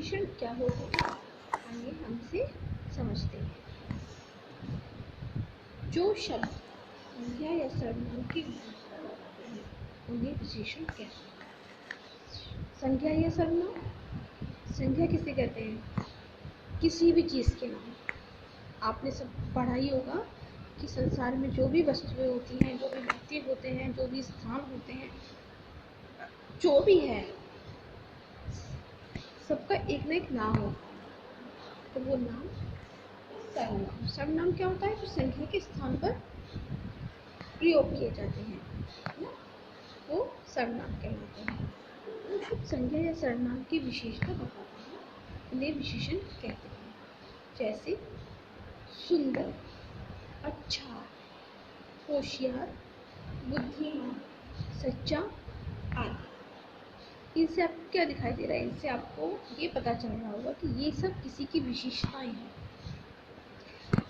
विशेषण क्या होते हैं, आइए हमसे समझते हैं। जो शब्द संज्ञा या सर्वनाम की विशेषता बताते हैं उन्हें विशेषण कहते हैं। संज्ञा या सर्वनाम, संज्ञा किसे कहते हैं? किसी भी चीज़ के नाम। आपने सब पढ़ा ही होगा कि संसार में जो भी वस्तुएं होती हैं, जो भी व्यक्ति होते हैं, जो भी स्थान होते हैं, जो भी है, सबका एक ना एक नाम होता है। तो वो नाम सर्वनाम। सर्वनाम क्या होता है? जो संख्या के स्थान पर प्रयोग किए जाते हैं ना, वो सर्वनाम कहलाते हैं। तो संज्ञा या सर्वनाम की विशेषता बताते हैं उन्हें विशेषण कहते हैं। जैसे सुंदर, अच्छा, होशियार, बुद्धिमान, सच्चा आदि। इनसे आपको क्या दिखाई दे रहा है? इनसे आपको ये पता चल रहा होगा कि ये सब किसी की विशेषताएं हैं।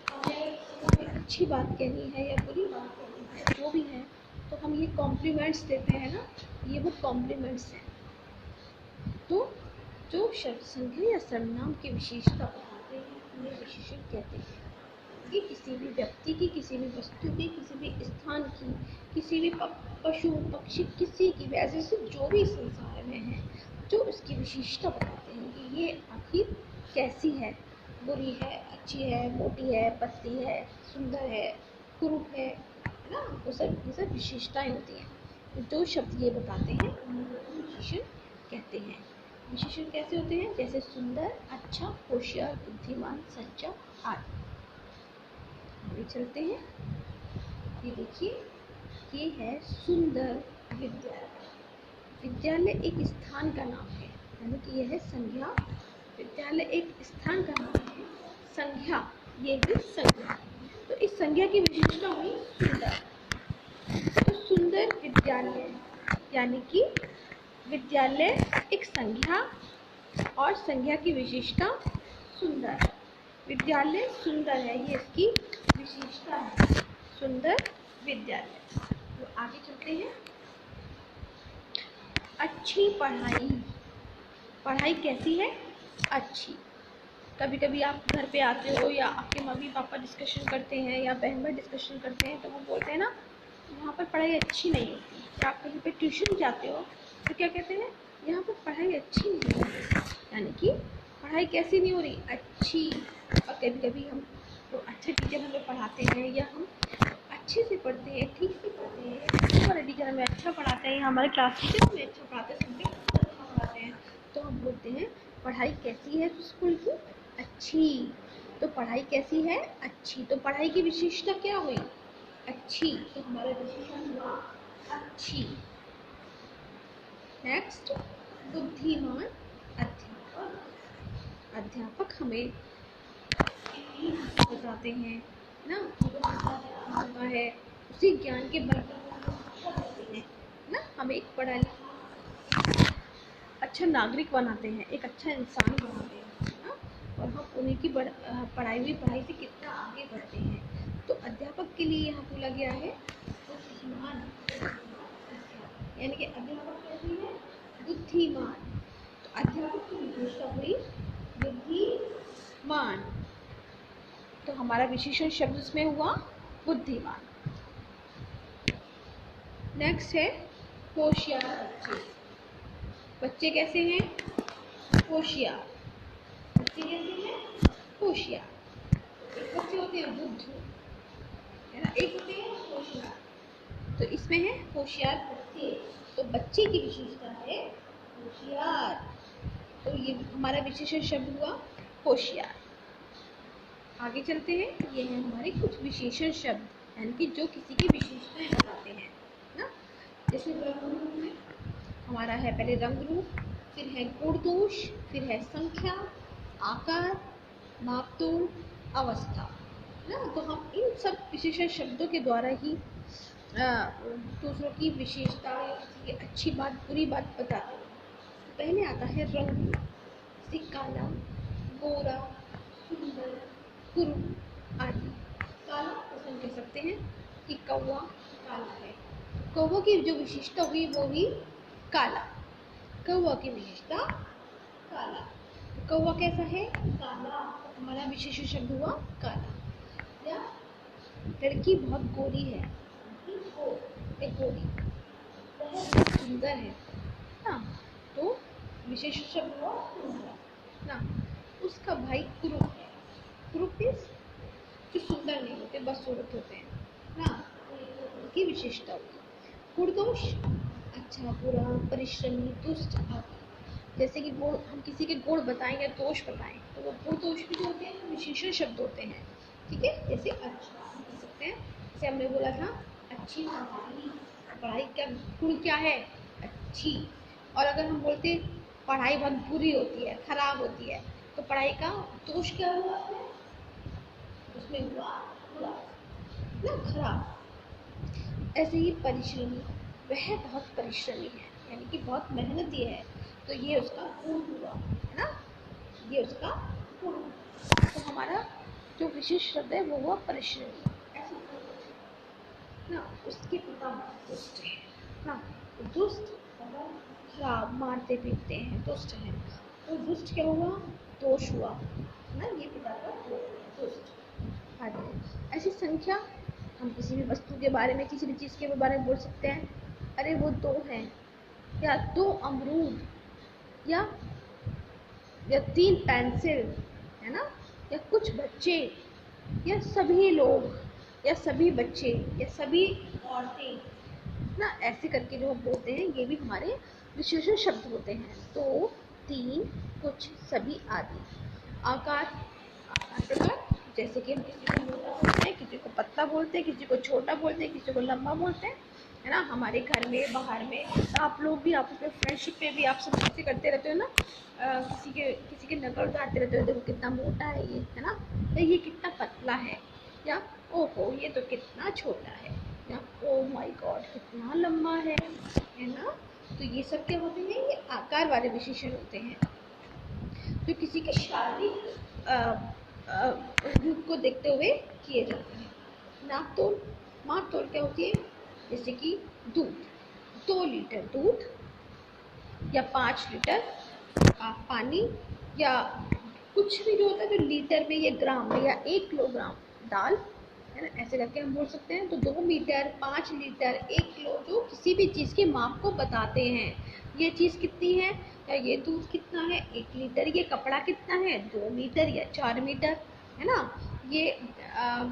हमें अच्छी बात कहनी है या बुरी बात कहनी है, जो भी है, तो हम ये कॉम्प्लीमेंट्स देते हैं ना, ये वो कॉम्प्लीमेंट्स हैं। तो जो शब्द संज्ञा या सर्वनाम की विशेषता बताते हैं उन्हें विशेषण कहते हैं। ये किसी भी व्यक्ति की, किसी भी वस्तु की, किसी भी स्थान की, किसी भी पशु पक्षी, किसी की भी, ऐसे जो भी संसार में है, जो उसकी विशेषता बताते हैं कि ये आखिर कैसी है, बुरी है, अच्छी है, मोटी है, पतली है, सुंदर है, कुरूप है ना। वो सब ये सब विशेषताएं होती हैं। तो जो शब्द ये बताते हैं उन्हें विशेषण कहते हैं। विशेषण कैसे होते हैं? जैसे सुंदर, अच्छा, होशियार, बुद्धिमान, सच्चा आदि। आगे चलते हैं। ये देखिए, ये है सुंदर विद्यालय। विद्यालय एक स्थान का नाम है, यानी कि यह है संज्ञा। विद्यालय एक स्थान का नाम है, संज्ञा ये है संज्ञा। तो इस संज्ञा की विशेषता हुई सुंदर। तो सुंदर विद्यालय यानी कि विद्यालय एक संज्ञा और संज्ञा की विशेषता सुंदर। विद्यालय सुंदर है, ये इसकी विशेषता है, सुंदर विद्यालय। तो आगे चलते हैं। अच्छी पढ़ाई। पढ़ाई कैसी है? अच्छी। कभी कभी आप घर पे आते हो या आपके मम्मी पापा डिस्कशन करते हैं या बहन भाई डिस्कशन करते हैं, तो वो बोलते हैं ना, यहाँ पर पढ़ाई अच्छी नहीं होती। या आप कहीं पे ट्यूशन जाते हो तो क्या कहते हैं? यहाँ पर पढ़ाई अच्छी नहीं हो रही, यानी कि पढ़ाई कैसी नहीं हो रही? अच्छी। और कभी कभी हम तो अच्छे टीचर हमें पढ़ाते हैं या हम अच्छे से पढ़ते हैं, ठीक से पढ़ते हैं, हमारे टीचर हमें अच्छा पढ़ाते हैं, हमारे क्लास टीचर हमें अच्छा पढ़ाते हैं, सबके अच्छा पढ़ाते हैं, तो हम बोलते हैं पढ़ाई कैसी है स्कूल की? अच्छी। तो पढ़ाई कैसी है? अच्छी। तो पढ़ाई की विशेषता क्या हुई? अच्छी। तो हमारा विशेषण हुआ अच्छी। नेक्स्ट, बुद्धिमान अध्यापक। अध्यापक हमें बताते हैं ना, होता है उसी ज्ञान के बल पर देते हैं ना, हमें एक पढ़ा लिखा अच्छा नागरिक बनाते हैं, एक अच्छा इंसान बनाते हैं ना, और हम उन्हीं की पढ़ाई से कितना आगे बढ़ते हैं। तो अध्यापक के लिए यहाँ बोला गया है बुद्धिमान अध्यापक, यानी कि अध्यापक कैसी है? बुद्धिमान। तो अध्यापक की विशेषता हुई बुद्धिमान। तो हमारा विशेषण शब्द इसमें हुआ बुद्धिमान। नेक्स्ट है होशियार बच्चे। बच्चे कैसे हैं? होशियार। बच्चे कैसे हैं? होशियार। एक बच्चे होते हैं बुद्धू, है ना, एक होते हैं होशियार। तो इसमें है होशियार बच्चे। तो बच्चे की विशेषता है होशियार। तो ये हमारा विशेषण शब्द हुआ होशियार। आगे चलते हैं। ये है हमारे कुछ विशेषण शब्द, यानी कि जो किसी की विशेषताएं बताते हैं ना। जैसे रंग रूप में हमारा है पहले रंग रूप, फिर है गुण दोष, फिर है संख्या, आकार, मापतोल, अवस्था ना। तो हम इन सब विशेषण शब्दों के द्वारा ही दूसरों की विशेषता या किसी की अच्छी बात बुरी बात बताते हैं। तो पहले आता है रंग रूप, जैसे काला, गोरा, सुंदर, कुरूप आदि। काला पसंद कह सकते हैं कि कौवा काला है। कौवा की जो विशेषता हुई वो हुई काला। कौवा की विशेषता काला। कौवा कैसा है? काला। हमारा विशेषण शब्द हुआ काला। या लड़की बहुत गोरी है, गोरी, वह बहुत सुंदर है ना, तो विशेषण शब्द हुआ सुंदर ना। उसका भाई कुरूप है, कुरूप मीन्स जो सुंदर नहीं होते, बदसूरत होते हैं ना, की विशेषता होगी। गुणदोष अच्छा, बुरा, परिश्रमी, दुष्ट आदि। जैसे कि गुण, हम किसी के गुण बताएं या दोष बताएं तो वो गुण दोष भी जो होते हैं विशेषण शब्द होते हैं। ठीक है, जैसे अच्छा हम कह सकते हैं, जैसे हमने बोला था अच्छी पढ़ाई, पढ़ाई का गुण क्या है? अच्छी। और अगर हम बोलते पढ़ाई बहुत बुरी होती है, खराब होती है, तो पढ़ाई का दोष क्या हुआ? उसमें हुआ बुरा ना, खराब। ऐसे ही परिश्रमी, वह बहुत परिश्रमी है, यानी कि बहुत मेहनती है, तो ये उसका गुण हुआ है ना, ये उसका गुण। तो हमारा जो विशेष शब्द है वो हुआ परिश्रमी। ऐसे ना, उसके पिता दुष्ट है ना, दुष्ट मतलब खराब, मारते पीटते हैं, दुष्ट है, तो दुष्ट क्या हुआ? दोष हुआ ना, ये पिता का दुष्ट। ऐसी संख्या, हम किसी भी वस्तु के बारे में, किसी भी चीज़ के बारे में बोल सकते हैं, अरे वो दो हैं, या दो अमरूद, या 3 पेंसिल, है ना, या कुछ बच्चे, या सभी लोग, या सभी बच्चे, या सभी औरतें ना, ऐसे करके जो हम बोलते हैं ये भी हमारे विशेषण शब्द होते हैं। 2, 3, कुछ, सभी आदि। आकार, प्रकार, जैसे कि हम किसी को मोटा बोलते हैं, किसी को पतला बोलते हैं, किसी को छोटा बोलते हैं, किसी को लंबा बोलते हैं, है ना। हमारे घर में, बाहर में, आप लोग भी आपस में फ्रेंडशिप में भी आप सब ऐसे करते रहते हो ना, किसी के नकल उतारते रहते हो, देखो कितना मोटा है ये, है ना, तो ये कितना पतला है, या ओहो ये तो कितना छोटा है, या ओ माय गॉड कितना लंबा है ना। तो ये सब क्या होते हैं? ये आकार वाले विशेषण होते हैं, जो किसी के शारीरिक रूप को देखते हुए किए जाते हैं। नाप तोल, माप तोल क्या होती है? जैसे कि दूध, 2 लीटर दूध, या 5 लीटर पानी, या कुछ भी जो होता है जो लीटर में या ग्राम में, या 1 किलोग्राम दाल, है ना, ऐसे करके हम बोल सकते हैं। तो 2 मीटर, 5 लीटर, 1 किलो, जो किसी भी चीज़ के माप को बताते हैं। ये चीज़ कितनी है, या ये दूध कितना है, 1 लीटर, ये कपड़ा कितना है, 2 मीटर या 4 मीटर, है ना, ये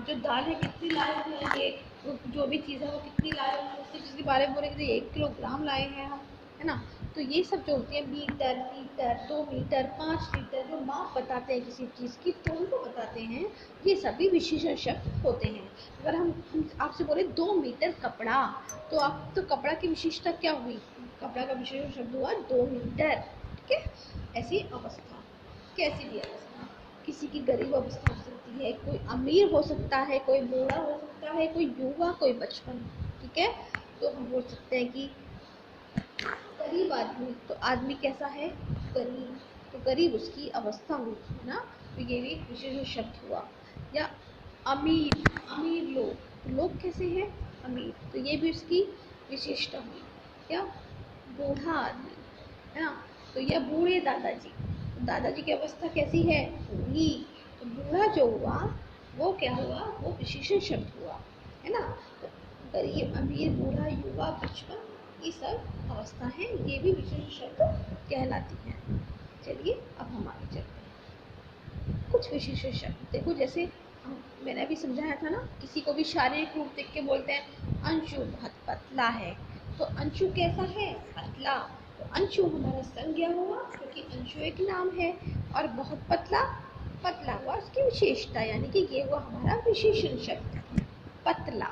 जो दाल है कितनी लाए हैं, ये जो भी चीज़ है वो कितनी लाए हैं, उसकी चीज़ के बारे में बोलेंगे तो 1 किलोग्राम लाए हैं हम, है ना। तो ये सब जो होती है मीटर, लीटर, 2 मीटर, 5 लीटर, जो माप बताते हैं किसी चीज़ की, तोल को बताते हैं, ये सभी विशेषण शब्द होते हैं। अगर हम आपसे बोले 2 मीटर कपड़ा, तो आप तो कपड़ा की विशेषता क्या हुई? कपड़ा का विशेषण शब्द हुआ 2 मीटर। ठीक है, ऐसी अवस्था, कैसी भी अवस्था, किसी की गरीब अवस्था हो सकती है, कोई अमीर हो सकता है, कोई बूढ़ा हो सकता है, कोई युवा, कोई बचपन। ठीक है, तो हम बोल सकते हैं कि गरीब आदमी, तो आदमी कैसा है? गरीब, तो गरीब उसकी अवस्था हुई है ना, तो ये भी एक विशेष शब्द हुआ। या अमीर, अमीर लोग, तो लोग कैसे हैं? अमीर, तो ये भी उसकी विशेषता हुई। या बूढ़ा आदमी, है ना, तो यह बूढ़े दादाजी, तो दादाजी की अवस्था कैसी है? बूढ़ी, तो बूढ़ा जो हुआ वो क्या हुआ? वो विशेषण शब्द हुआ, है ना। तो गरीब, अमीर, बूढ़ा, युवा, बचपन, ये सब अवस्था है, ये भी विशेषण शब्द कहलाती हैं। चलिए अब हम आगे चलते हैं। कुछ विशेषण शब्द देखो, जैसे मैंने अभी समझाया था ना, किसी को भी शारीरिक रूप देख के बोलते हैं अंशु बहुत पतला है, तो अंशु कैसा है? पतला। तो अंशु हमारा संज्ञा हुआ, क्योंकि अंशु एक नाम है, और बहुत पतला, पतला हुआ उसकी विशेषता, यानी कि ये हुआ हमारा विशेषण शब्द, पतला।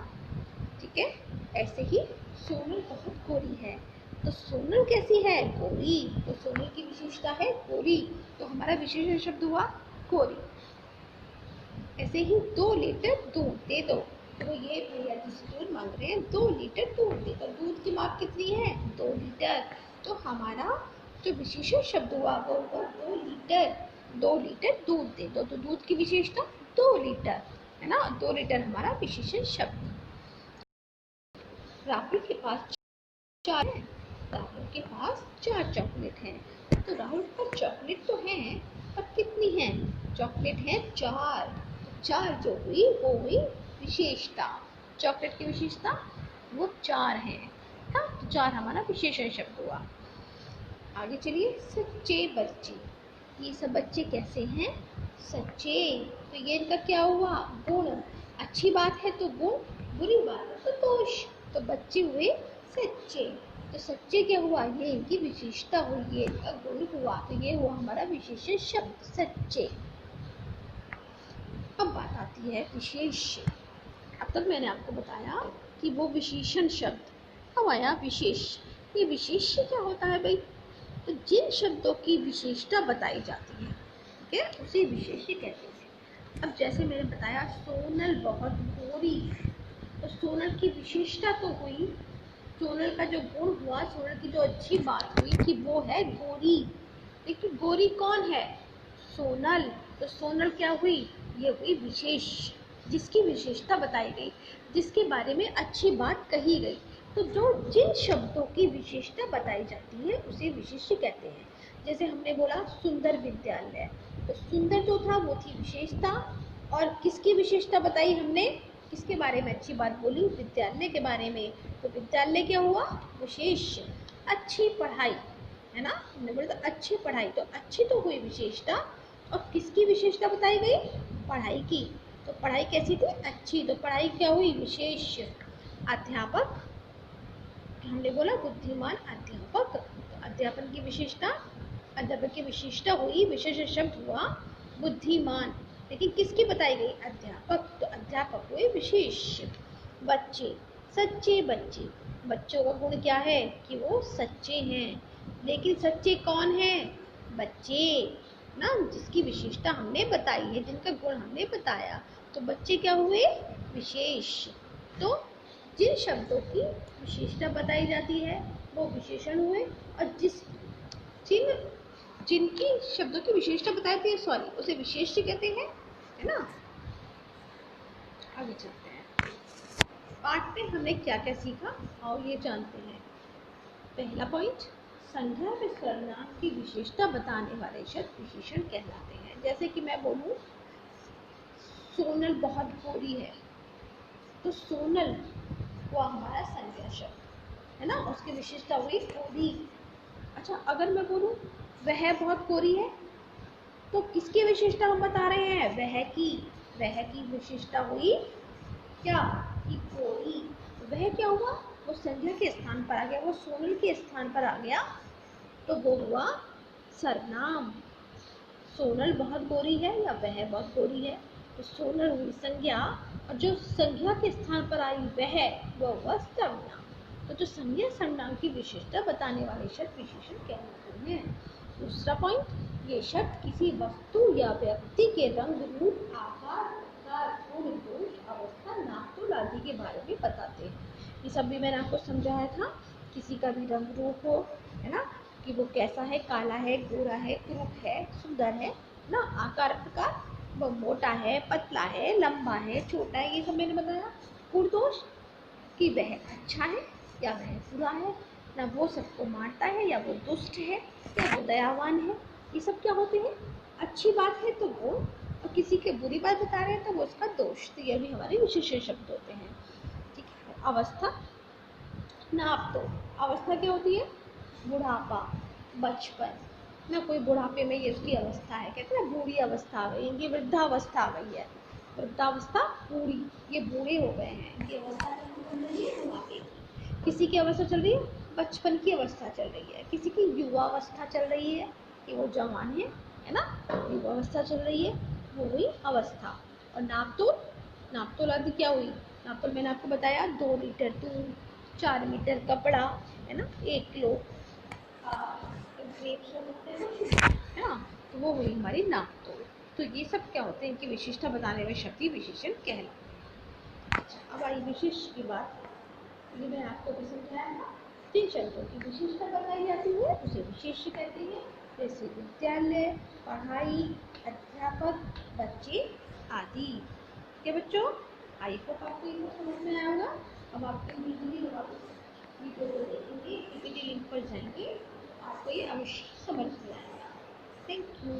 ठीक है, ऐसे ही सोनल बहुत गोरी है, तो सोनल कैसी है? गोरी, तो सोनल की विशेषता है गोरी, तो हमारा विशेषण शब्द हुआ गोरी। ऐसे ही 2 लीटर दूध दे दो, तो ये भैया जिस दूध मांग रहे हैं 2 लीटर दूध दे दो, दूध की माप कितनी है? 2 लीटर, तो हमारा जो विशेषण शब्द हुआ वो 2 लीटर, 2 लीटर दूध दे दो, तो दूध की विशेषता 2 लीटर, है ना, 2 लीटर हमारा विशेषण शब्द। राहुल के पास 4 है, राहुल के पास 4 चॉकलेट हैं, तो राहुल पर चॉकलेट तो हैं, पर कितनी हैं? चॉकलेट है 4। 4 जो हुई वो हुई विशेषता। चॉकलेट की विशेषता वो 4 है। हाँ, तो 4 हमारा विशेषण शब्द हुआ। आगे चलिए, सच्चे बच्चे। ये सब बच्चे कैसे हैं? सच्चे। तो ये इनका क्या हुआ? गुण। अच्छी बात है तो गुण, बुरी बात है तो दोष। तो बच्चे हुए सच्चे। तो सच्चे क्या हुआ? ये इनकी विशेषता हुई, ये इनका गुण हुआ। तो ये हुआ हमारा विशेषण शब्द सच्चे। अब बात आती है विशेष। अब तक मैंने आपको बताया कि वो विशेषण शब्द। अब आया विशेष। ये विशेष क्या होता है भाई? तो जिन शब्दों की विशेषता बताई जाती है, ठीक है, उसे विशेष्य कहते हैं। अब जैसे मैंने बताया सोनल बहुत गोरी है, तो सोनल की विशेषता तो हुई, सोनल का जो गुण हुआ, सोनल की जो अच्छी बात हुई कि वो है गोरी। लेकिन गोरी कौन है? सोनल। तो सोनल क्या हुई? ये हुई विशेष, जिसकी विशेषता बताई गई, जिसके बारे में अच्छी बात कही गई। तो जो जिन शब्दों की विशेषता बताई जाती है उसे विशेष्य कहते हैं। जैसे हमने बोला सुंदर विद्यालय, तो सुंदर जो था वो थी विशेषता, और किसकी विशेषता बताई हमने? किसके बारे में अच्छी बात बोली? विद्यालय के बारे में। तो विद्यालय क्या हुआ? विशेष। अच्छी पढ़ाई है ना, हमने बोला तो अच्छी पढ़ाई, तो अच्छी तो हुई विशेषता, और किसकी विशेषता बताई गई? पढ़ाई की। तो पढ़ाई कैसी थी? अच्छी। तो पढ़ाई क्या हुई? विशेष। अध्यापक, हमने बोला बुद्धिमान अध्यापक, तो अध्यापन की विशेषता, अध्यापक की विशेषता हुई, विशेष शब्द हुआ बुद्धिमान। लेकिन किसकी बताई गई? अध्यापक। तो अध्यापक हुए विशेष। बच्चे, सच्चे बच्चे। बच्चों का गुण क्या है? कि वो सच्चे हैं। लेकिन सच्चे कौन है? बच्चे ना, जिसकी विशेषता हमने बताई है, जिनका गुण हमने बताया। तो बच्चे क्या हुए? विशेष। तो जिन शब्दों की विशेषता बताई जाती है वो विशेषण हुए, और जिनकी शब्दों की विशेषता बताई है, सॉरी, उसे विशेष्य कहते हैं, है ना। आगे चलते हैं। पाठ में हमने क्या क्या सीखा और ये जानते हैं। पहला पॉइंट, संज्ञा में सर्वनाम की विशेषता बताने वाले शब्द विशेषण कहलाते हैं। जैसे कि मैं बोलूं सोनल बहुत गोरी है, तो सोनल वो हमारा संज्ञा शब्द है ना, उसकी विशेषता हुई गोरी। अच्छा, अगर मैं बोलूं वह बहुत गोरी है, तो किसकी विशेषता हम बता रहे हैं? वह की विशेषता हुई क्या? कि गोरी। वह क्या हुआ? वो संज्ञा के स्थान पर आ गया, वो सोनल के स्थान पर आ गया, तो वो हुआ सर्वनाम। सोनल बहुत गोरी है या वह बहुत गोरी है, तो सोनल हुई संज्ञा, और जो संज्ञा के स्थान पर आई वो हुआ सर्वनाम। तो जो संज्ञा सर्वनाम की विशेषता बताने वाले शब्द विशेषण कहलाते हैं। दूसरा पॉइंट, ये शब्द किसी वस्तु या व्यक्ति के रंग रूप आकार प्रकार गुण दोष अवस्था नाप आदि के बारे में बताते हैं। ये सब भी मैंने आपको समझाया था। किसी का भी रंग रूप हो, है ना, कि वो कैसा है, काला है, गोरा है, क्रूप है, सुंदर है ना, आकार प्रकार, वो मोटा है, पतला है, लंबा है, छोटा है, ये सब मैंने बताया। गुण दोष, कि वह अच्छा है या वह बुरा है, ना वो सबको मारता है या वो दुष्ट है या वो दयावान है, ये सब क्या होते हैं? अच्छी बात है तो गुण, और किसी के बुरी बात बता रहे हैं तो वो उसका दोष। तो ये भी हमारे विशेषण शब्द होते हैं। ठीक है। अवस्था, नाप तो अवस्था क्या होती है? बुढ़ापा, बचपन ना, कोई बुढ़ापे में ये उसकी अवस्था है, कहते हैं बूढ़ी अवस्था आ गई, इनकी वृद्धावस्था आ गई है, वृद्धावस्था बूढ़ी, ये बूढ़े हो गए हैं, इनकी अवस्था चल रही है बुढ़ापे की। किसी की अवस्था चल रही है बचपन की अवस्था चल रही है, किसी की युवा अवस्था चल रही है कि वो जवान है ना, युवा अवस्था चल रही है, वो हुई अवस्था। और नापतोल आदि क्या हुई? नापतोल मैंने आपको बताया 2 लीटर दूध, 4 मीटर कपड़ा, है ना, 1 किलो ग्रेप्स होते हैं ना, तो वो हुई हमारी नापतोल। तो ये सब क्या होते हैं? इनकी विशेषता बताने में शब्द विशेषण कहलाते हैं। अच्छा, अब आई विशेष की बात। ये मैंने आपको भी समझाया था, जिन शब्दों की विशेषता बताई जाती है उसे विशेष्य कहते हैं। जैसे विद्यालय, पढ़ाई, अध्यापक, बच्चे आदि। ठीक है बच्चों, आई होप आपको ये समझ में आया होगा। अब आपके वीडियो को देखेंगे, लिंक पर जाएंगे, आपको ये अवश्य समझ में आएगा। Thank you.